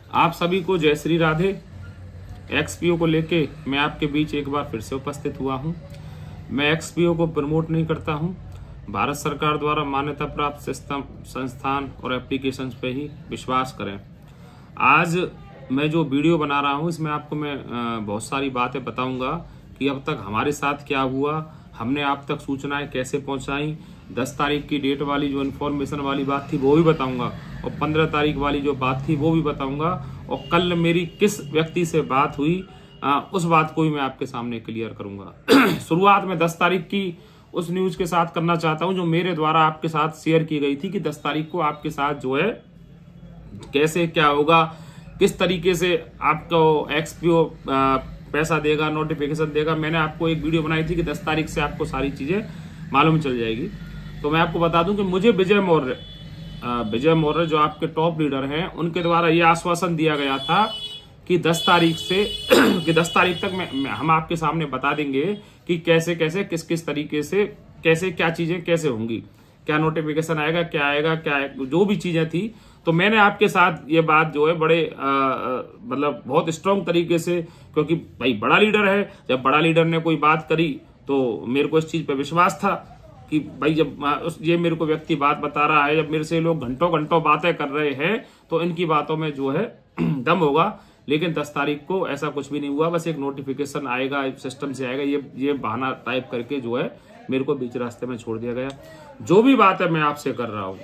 आप सभी को जय श्री राधे। एक्सपीओ को लेके मैं आपके बीच एक बार फिर से उपस्थित हुआ हूं। मैं एक्सपीओ को प्रमोट नहीं करता हूं। भारत सरकार द्वारा मान्यता प्राप्त सिस्टम, संस्थान और एप्लीकेशंस पे ही विश्वास करें। आज मैं जो वीडियो बना रहा हूं इसमें आपको मैं बहुत सारी बातें बताऊंगा कि अब तक हमारे साथ क्या हुआ, हमने आप तक सूचनाएं कैसे पहुंचाई। 10 तारीख की डेट वाली जो इन्फॉर्मेशन वाली बात थी वो भी बताऊंगा और 15 तारीख वाली जो बात थी वो भी बताऊंगा और कल मेरी किस व्यक्ति से बात हुई उस बात को भी मैं आपके सामने क्लियर करूंगा। शुरुआत में 10 तारीख की उस न्यूज के साथ करना चाहता हूं जो मेरे द्वारा आपके साथ शेयर की गई थी कि 10 तारीख को आपके साथ जो है कैसे क्या होगा, किस तरीके से आपको एक्सपीओ पैसा देगा, नोटिफिकेशन देगा। मैंने आपको एक वीडियो बनाई थी कि 10 तारीख से आपको सारी चीजें मालूम चल जाएगी। तो मैं आपको बता दूं कि मुझे विजय मौर्य जो आपके टॉप लीडर हैं उनके द्वारा यह आश्वासन दिया गया था कि 10 तारीख से कि 10 तारीख तक हम आपके सामने बता देंगे कि कैसे कैसे किस किस तरीके से कैसे क्या चीजें कैसे होंगी, क्या नोटिफिकेशन आएगा, क्या जो भी चीजें थी। तो मैंने आपके साथ ये बात जो है बड़े मतलब बहुत स्ट्रांग तरीके से, क्योंकि भाई बड़ा लीडर है, जब बड़ा लीडर ने कोई बात करी तो मेरे को इस चीज पे विश्वास था कि भाई जब ये मेरे को व्यक्ति बात बता रहा है, जब मेरे से लोग घंटों घंटों बातें कर रहे हैं तो इनकी बातों में जो है दम होगा। लेकिन 10 तारीख को ऐसा कुछ भी नहीं हुआ, बस एक नोटिफिकेशन आएगा, सिस्टम से आएगा, ये बहाना टाइप करके जो है मेरे को बीच रास्ते में छोड़ दिया गया। जो भी बात है मैं आपसे कर रहा हूँ,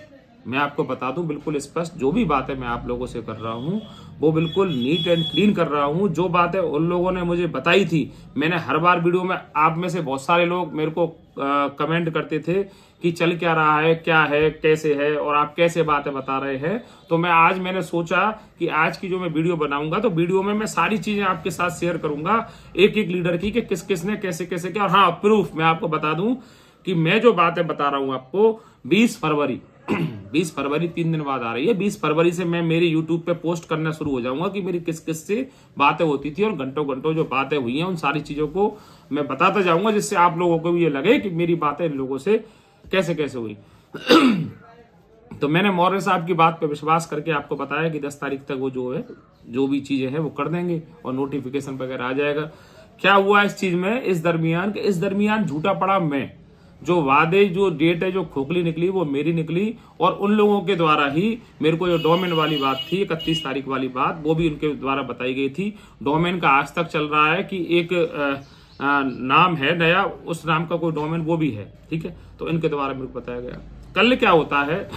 मैं आपको बता दूं बिल्कुल स्पष्ट, जो भी बातें मैं आप लोगों से कर रहा हूं वो बिल्कुल नीट एंड क्लीन कर रहा हूं। जो बातें उन लोगों ने मुझे बताई थी, मैंने हर बार वीडियो में, आप में से बहुत सारे लोग मेरे को कमेंट करते थे कि चल क्या रहा है, क्या है, कैसे है और आप कैसे बातें बता रहे हैं। तो मैंने सोचा कि आज की जो मैं वीडियो बनाऊंगा तो वीडियो में मैं सारी चीजें आपके साथ शेयर करूंगा, एक एक लीडर की, कि किस किसने कैसे कैसे किया। और हाँ, प्रूफ मैं आपको बता दूं कि मैं जो बातें बता रहा हूं आपको 20 फरवरी 3 दिन बाद आ रही है। 20 फरवरी से मैं मेरी यूट्यूब पे पोस्ट करना शुरू हो जाऊंगा कि मेरी किस किस से बातें होती थी और घंटों घंटों जो बातें हुई हैं उन सारी चीजों को मैं बताता जाऊंगा, जिससे आप लोगों को भी ये लगे कि मेरी बातें इन लोगों से कैसे कैसे हुई। तो मैंने मौर्य साहब की बात पे विश्वास करके आपको बताया कि 10 तारीख तक वो जो भी चीजें हैं वो कर देंगे और नोटिफिकेशन वगैरह आ जाएगा। क्या हुआ इस चीज में, इस दरमियान झूठा पड़ा मैं। जो वादे, जो डेट है जो खोखली निकली वो मेरी निकली और उन लोगों के द्वारा ही मेरे को जो डोमेन वाली बात थी 31 तारीख वाली बात, वो भी उनके द्वारा बताई गई थी। डोमेन का आज तक चल रहा है कि एक नाम है नया, उस नाम का कोई डोमेन वो भी है, ठीक है। तो इनके द्वारा मेरे को बताया गया। कल क्या होता है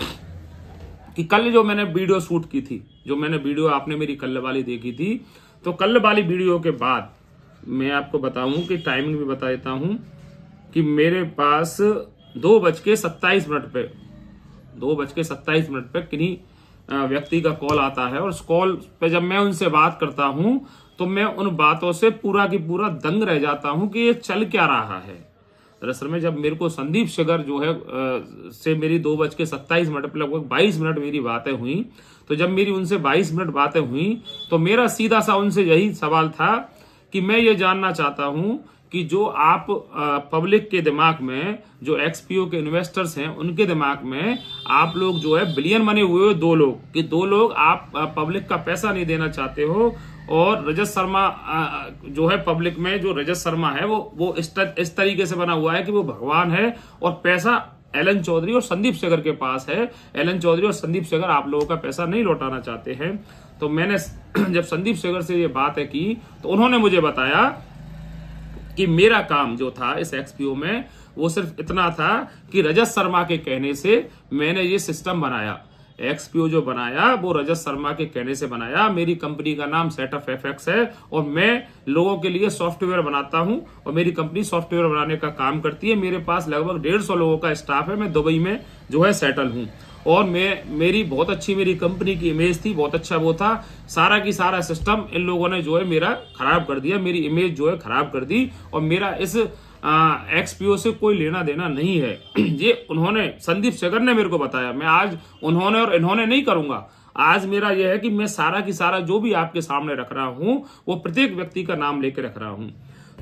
कि कल जो मैंने वीडियो शूट की थी, जो मैंने वीडियो आपने मेरी कल वाली देखी थी, तो कल वाली वीडियो के बाद मैं आपको बताऊं कि टाइमिंग भी बता देता हूं कि मेरे पास 2:27 पे किन्हीं व्यक्ति का कॉल आता है और उस कॉल पे जब मैं उनसे बात करता हूं तो मैं उन बातों से पूरा की पूरा दंग रह जाता हूं कि ये चल क्या रहा है। दरअसल में जब मेरे को संदीप शेगर जो है से मेरी 2:27 पे लगभग 22 मिनट मेरी बातें हुई, तो जब मेरी उनसे 22 मिनट बातें हुई तो मेरा सीधा सा उनसे यही सवाल था कि मैं ये जानना चाहता हूं कि जो आप पब्लिक के दिमाग में, जो एक्सपीओ के इन्वेस्टर्स हैं उनके दिमाग में आप लोग जो है बिलियन बने हुए हो, दो लोग आप पब्लिक का पैसा नहीं देना चाहते हो। और रजत शर्मा जो है पब्लिक में, जो रजत शर्मा है वो इस तरीके से बना हुआ है कि वो भगवान है और पैसा एलन चौधरी और संदीप शेगर के पास है। एलन चौधरी और संदीप शेगर आप लोगों का पैसा नहीं लौटाना चाहते हैं। तो मैंने जब संदीप शेगर से ये बात की तो उन्होंने मुझे बताया कि मेरा काम जो था इस एक्सपीओ में वो सिर्फ इतना था कि रजत शर्मा के कहने से मैंने ये सिस्टम बनाया। एक्सपीओ जो बनाया वो रजत शर्मा के कहने से बनाया। मेरी कंपनी का नाम सेटअप एफएक्स है और मैं लोगों के लिए सॉफ्टवेयर बनाता हूं और मेरी कंपनी सॉफ्टवेयर बनाने का काम करती है। मेरे पास लगभग 150 लोगों का स्टाफ है। मैं दुबई में जो है सेटल हूं और मेरी बहुत अच्छी मेरी कंपनी की इमेज थी, बहुत अच्छा वो था। सारा की सारा सिस्टम इन लोगों ने जो है मेरा खराब कर दिया, मेरी इमेज जो है खराब कर दी और मेरा इस एक्सपीओ से कोई लेना देना नहीं है। ये उन्होंने, संदीप शेगर ने मेरे को बताया। मैं आज उन्होंने और इन्होंने नहीं करूंगा। आज मेरा यह है कि मैं सारा की सारा जो भी आपके सामने रख रहा हूं वो प्रत्येक व्यक्ति का नाम लेकर रख रहा हूं।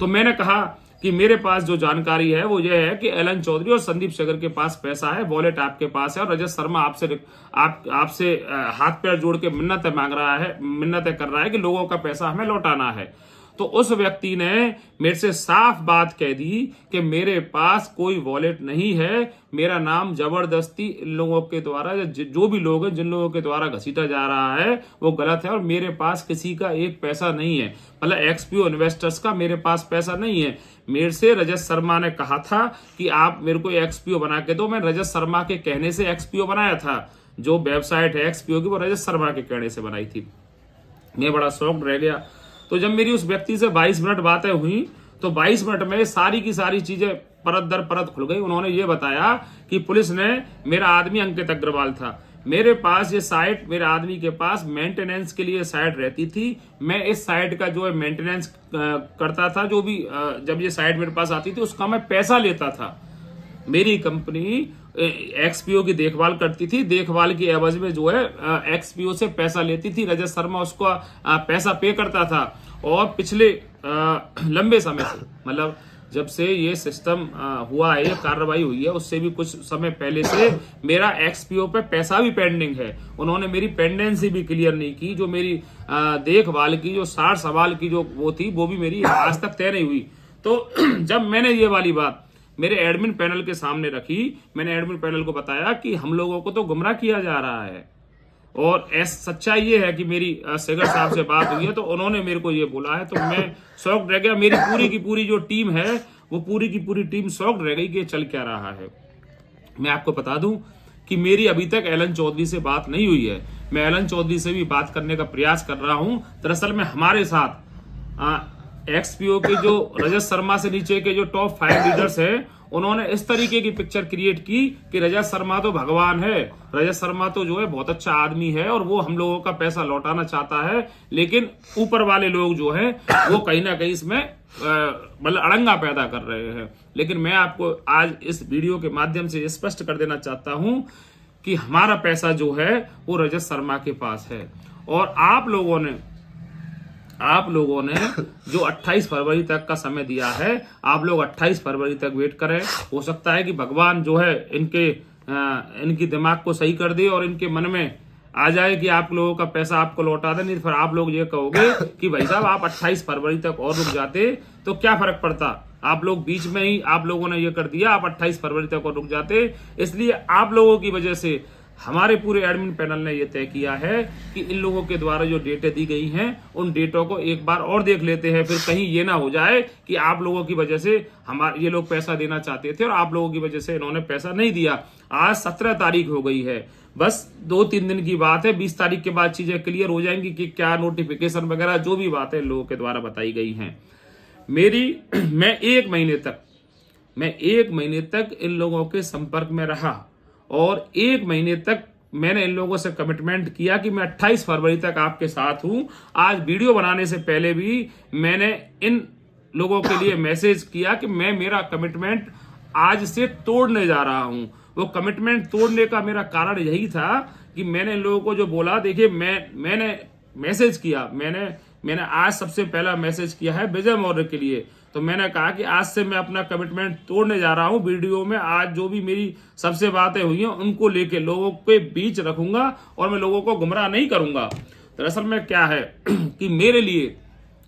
तो मैंने कहा कि मेरे पास जो जानकारी है वो ये है कि एलन चौधरी और संदीप शेखर के पास पैसा है, वॉलेट आपके पास है, और रजत शर्मा आपसे हाथ पैर जोड़ के मिन्नतें कर रहा है कि लोगों का पैसा हमें लौटाना है। तो उस व्यक्ति ने मेरे से साफ बात कह दी कि मेरे पास कोई वॉलेट नहीं है, मेरा नाम जबरदस्ती इन लोगों के द्वारा, जो भी लोग हैं जिन लोगों के द्वारा घसीटा जा रहा है वो गलत है, और मेरे पास किसी का एक पैसा नहीं है, मतलब एक्सपीओ इन्वेस्टर्स का मेरे पास पैसा नहीं है। मेरे से रजत शर्मा ने कहा था कि आप मेरे को एक्सपीओ बना के दो, मैं रजत शर्मा के कहने से एक्सपीओ बनाया था। जो वेबसाइट है एक्सपीओ की वो रजत शर्मा के कहने से बनाई थी। मैं बड़ा शॉक्ड रह गया। तो जब मेरी उस व्यक्ति से 22 मिनट बातें हुई तो 22 मिनट में सारी की सारी चीजें परत दर परत खुल गई। उन्होंने ये बताया कि पुलिस ने, मेरा आदमी अंकित अग्रवाल था, मेरे पास ये साइट, मेरे आदमी के पास मेंटेनेंस के लिए साइट रहती थी, मैं इस साइट का जो है मेंटेनेंस करता था, जो भी जब ये साइट मेरे पास आती थी उसका मैं पैसा लेता था। मेरी कंपनी एक्सपीओ की देखभाल करती थी, देखभाल की एवज में जो है एक्सपीओ से पैसा लेती थी, रजत शर्मा उसको पैसा पे करता था। और पिछले लंबे समय से, मतलब जब से ये सिस्टम हुआ है, ये कार्रवाई हुई है, उससे भी कुछ समय पहले से मेरा एक्सपीओ पे पैसा भी पेंडिंग है। उन्होंने मेरी पेंडेंसी भी क्लियर नहीं की, जो मेरी देखभाल की, जो 60 सवाल की जो वो थी, वो भी मेरी आज तक तय नहीं हुई। तो जब मैंने ये वाली बात मेरे एडमिन पैनल के सामने रखी, मैंने एडमिन पैनल को बताया कि हम लोगों को तो गुमराह किया जा रहा है, और सच्चाई ये है कि मेरी शेखर साहब से बात हुई है, तो उन्होंने मेरे को ये बोला है, तो मैं शॉक्ड रह गया। मेरी पूरी की पूरी जो टीम है वो पूरी की पूरी टीम शॉक्ड रह गई कि चल क्या रहा है। मैं आपको बता दूं कि मेरी अभी तक एलन चौधरी से बात नहीं हुई है। मैं एलन चौधरी से भी बात करने का प्रयास कर रहा हूं। दरअसल में हमारे साथ एक्सपीओ के जो रजत शर्मा से नीचे के जो टॉप 5 लीडर्स हैं, उन्होंने इस तरीके की पिक्चर क्रिएट की कि रजत शर्मा तो भगवान है, रजत शर्मा तो जो है बहुत अच्छा आदमी है और वो हम लोगों का पैसा लौटाना चाहता है, लेकिन ऊपर वाले लोग जो हैं वो कहीं ना कहीं इसमें मतलब अड़ंगा पैदा कर रहे हैं। लेकिन मैं आपको आज इस वीडियो के माध्यम से स्पष्ट कर देना चाहता हूं कि हमारा पैसा जो है वो रजत शर्मा के पास है, और आप लोगों ने जो 28 फरवरी तक का समय दिया है, आप लोग 28 फरवरी तक वेट करें। हो सकता है कि भगवान जो है इनकी दिमाग को सही कर दे और इनके मन में आ जाए कि आप लोगों का पैसा आपको लौटा दे। नहीं फिर आप लोग ये कहोगे कि भाई साहब आप 28 फरवरी तक और रुक जाते तो क्या फर्क पड़ता, आप लोग बीच में ही आप लोगों ने ये कर दिया, आप 28 फरवरी तक और रुक जाते। इसलिए आप लोगों की वजह से हमारे पूरे एडमिन पैनल ने यह तय किया है कि इन लोगों के द्वारा जो डेटें दी गई हैं उन डेटों को एक बार और देख लेते हैं, फिर कहीं ये ना हो जाए कि आप लोगों की वजह से ये लोग पैसा देना चाहते थे और आप लोगों की वजह से इन्होंने पैसा नहीं दिया। आज 17 तारीख हो गई है, बस 2-3 दिन की बात है, 20 तारीख के बाद चीजें क्लियर हो जाएंगी कि क्या नोटिफिकेशन वगैरह जो भी बातें लोगों के द्वारा बताई गई हैं। मैं एक महीने तक इन लोगों के संपर्क में रहा और 1 महीने तक मैंने इन लोगों से कमिटमेंट किया कि मैं 28 फरवरी तक आपके साथ हूं। आज वीडियो बनाने से पहले भी मैंने इन लोगों के लिए मैसेज किया कि मैं मेरा कमिटमेंट आज से तोड़ने जा रहा हूं। वो कमिटमेंट तोड़ने का मेरा कारण यही था कि मैंने इन लोगों को जो बोला, देखिए मैंने मैसेज किया, मैंने आज सबसे पहला मैसेज किया है विजय मौर्य के लिए। तो मैंने कहा कि आज से मैं अपना कमिटमेंट तोड़ने जा रहा हूं। वीडियो में आज जो भी मेरी सबसे बातें हुई हैं उनको लेके लोगों के बीच रखूंगा और मैं लोगों को गुमराह नहीं करूंगा। दरअसल में क्या है कि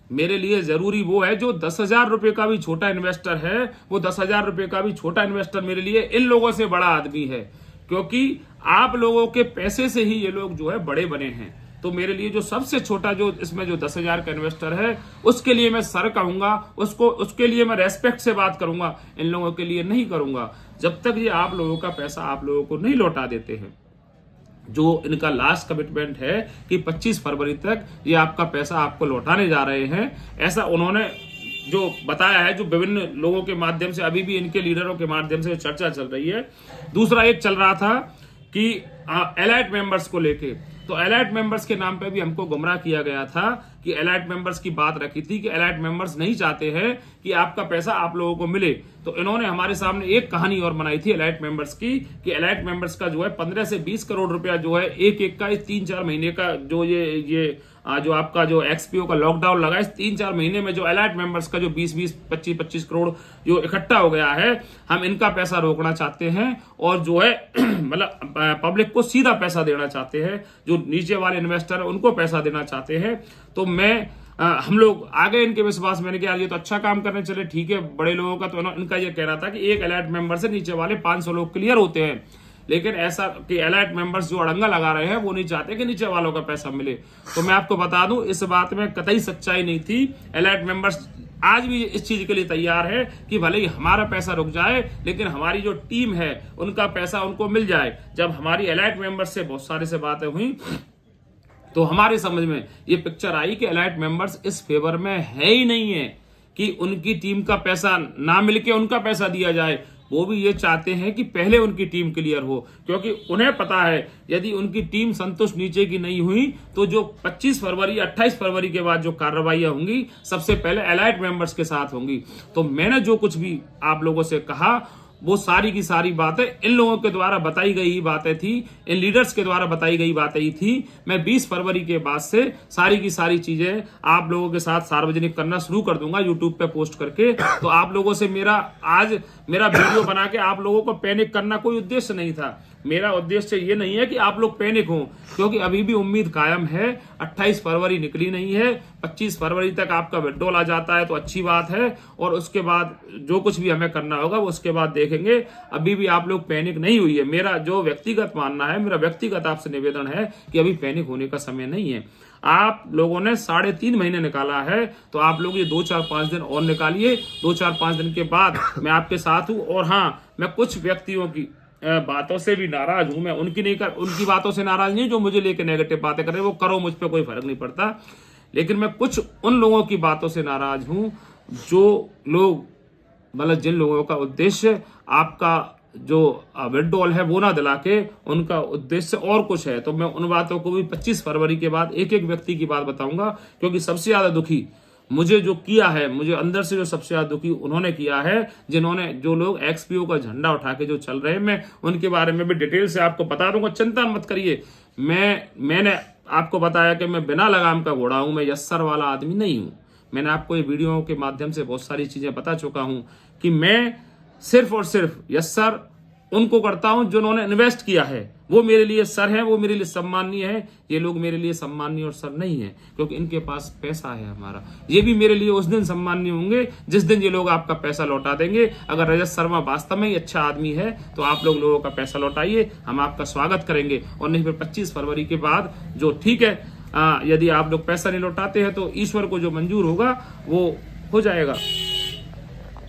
मेरे लिए जरूरी वो है जो 10,000 रुपए का भी छोटा इन्वेस्टर है, वो 10,000 रुपए का भी छोटा इन्वेस्टर मेरे लिए इन लोगों से बड़ा आदमी है, क्योंकि आप लोगों के पैसे से ही ये लोग जो है बड़े बने हैं। तो मेरे लिए जो सबसे छोटा जो इसमें जो 10,000 का इन्वेस्टर है उसके लिए मैं सर कहूंगा, उसके लिए मैं रेस्पेक्ट से बात करूंगा, इन लोगों के लिए नहीं करूंगा जब तक ये आप लोगों का पैसा आप लोगों को नहीं लौटा देते हैं। जो इनका लास्ट कमिटमेंट है कि 25 फरवरी तक ये आपका पैसा आपको लौटाने जा रहे हैं, ऐसा उन्होंने जो बताया है, जो विभिन्न लोगों के माध्यम से, अभी भी इनके लीडरों के माध्यम से चर्चा चल रही है। दूसरा एक चल रहा था कि एलाइट मेंबर्स को लेके, तो एलाइट मेंबर्स के नाम पे भी हमको गुमराह किया गया था कि एलाइट मेंबर्स की बात रखी थी कि एलाइट मेंबर्स नहीं चाहते हैं कि आपका पैसा आप लोगों को मिले। तो इन्होंने हमारे सामने एक कहानी और बनाई थी एलाइट मेंबर्स की कि एलाइट मेंबर्स का जो है 15 से 20 करोड़ रुपया जो है एक का 3-4 महीने का जो ये जो आपका जो एक्सपीओ का लॉकडाउन लगा, इस 3-4 महीने में जो अलर्ट मेंबर्स का जो 20-20, 25-25 करोड़ जो इकट्ठा हो गया है, हम इनका पैसा रोकना चाहते हैं और जो है मतलब पब्लिक को सीधा पैसा देना चाहते हैं, जो नीचे वाले इन्वेस्टर है उनको पैसा देना चाहते हैं। तो हम लोग आगे इनके विश्वास, मैंने कहा ये तो अच्छा काम करने चले, ठीक है। बड़े लोगों का तो इनका ये कह रहा था कि एक अलर्ट मेंबर से नीचे वाले 500 लोग क्लियर होते हैं, लेकिन ऐसा कि अलर्ट मेंबर्स जो अड़ंगा लगा रहे हैं वो नहीं चाहते कि नीचे वालों का पैसा मिले। तो मैं आपको बता दूं, इस बात में कतई सच्चाई नहीं थी। अलर्ट मेंबर्स आज भी इस चीज के लिए तैयार है कि भले ही हमारा पैसा रुक जाए, लेकिन हमारी जो टीम है उनका पैसा उनको मिल जाए। जब हमारी अलर्ट मेंबर्स से बहुत सारे से बातें हुई तो हमारे समझ में ये पिक्चर आई कि अलर्ट मेंबर्स इस फेवर में है ही नहीं है कि उनकी टीम का पैसा ना मिलके उनका पैसा दिया जाए। वो भी ये चाहते हैं कि पहले उनकी टीम क्लियर हो, क्योंकि उन्हें पता है यदि उनकी टीम संतुष्ट नीचे की नहीं हुई तो जो 25 फरवरी 28 फरवरी के बाद जो कार्रवाइयां होंगी सबसे पहले अलर्ट मेंबर्स के साथ होंगी। तो मैंने जो कुछ भी आप लोगों से कहा वो सारी की सारी बातें इन लोगों के द्वारा बताई गई ही बातें थी, इन लीडर्स के द्वारा बताई गई बातें ही थी। मैं 20 फरवरी के बाद से सारी की सारी चीजें आप लोगों के साथ सार्वजनिक करना शुरू कर दूंगा यूट्यूब पे पोस्ट करके। तो आप लोगों से मेरा वीडियो बना के आप लोगों को पैनिक करना कोई उद्देश्य नहीं था। मेरा उद्देश्य ये नहीं है कि आप लोग पैनिक हों, क्योंकि अभी भी उम्मीद कायम है। 28 फरवरी निकली नहीं है, 25 फरवरी तक आपका विड्रॉल आ जाता है तो अच्छी बात है, और उसके बाद जो कुछ भी हमें करना होगा वो उसके बाद देखेंगे। अभी भी आप लोग पैनिक नहीं हुई है। मेरा जो व्यक्तिगत मानना है, मेरा व्यक्तिगत आपसे निवेदन है कि अभी पैनिक होने का समय नहीं है। आप लोगों ने 3.5 महीने निकाला है, तो आप लोग ये 2-4-5 दिन और निकालिए। 2-4-5 दिन के बाद मैं आपके साथ हूं। और हाँ, मैं कुछ व्यक्तियों की बातों से भी नाराज हूं। मैं उनकी बातों से नाराज नहीं जो मुझे लेके नेगेटिव बातें कर रहे हैं, वो करो, मुझ पे कोई फर्क नहीं पड़ता। लेकिन मैं कुछ उन लोगों की बातों से नाराज हूं जो लोग मतलब जिन लोगों का उद्देश्य आपका जो विड्रॉल है वो ना दिला के उनका उद्देश्य और कुछ है। तो मैं उन बातों को भी 25 फरवरी के बाद एक एक व्यक्ति की बात बताऊंगा, क्योंकि सबसे ज्यादा दुखी मुझे जो किया है, मुझे अंदर से जो सबसे ज्यादा दुखी उन्होंने किया है, जो लोग एक्सपीओ का झंडा उठा के जो चल रहे हैं। मैं उनके बारे में भी डिटेल से आपको बता दूंगा, चिंता मत करिए। मैंने आपको बताया कि मैं बिना लगाम का घोड़ा हूं, मैं यस्सर वाला आदमी नहीं हूं। मैंने आपको ये वीडियो के माध्यम से बहुत सारी चीजें बता चुका हूं कि मैं सिर्फ और सिर्फ यस्सर उनको करता हूं जिन्होंने इन्वेस्ट किया है, वो मेरे लिए सर है, वो मेरे लिए सम्माननीय है। ये लोग मेरे लिए सम्माननीय और सर नहीं है, क्योंकि इनके पास पैसा है हमारा। ये भी मेरे लिए उस दिन सम्माननीय होंगे जिस दिन ये लोग आपका पैसा लौटा देंगे। अगर रजत शर्मा वास्तव में ही अच्छा आदमी है तो आप लोगों का पैसा लौटाइए, हम आपका स्वागत करेंगे। और नहीं फिर 25 फरवरी के बाद जो ठीक है, यदि आप लोग पैसा नहीं लौटाते हैं तो ईश्वर को जो मंजूर होगा वो हो जाएगा।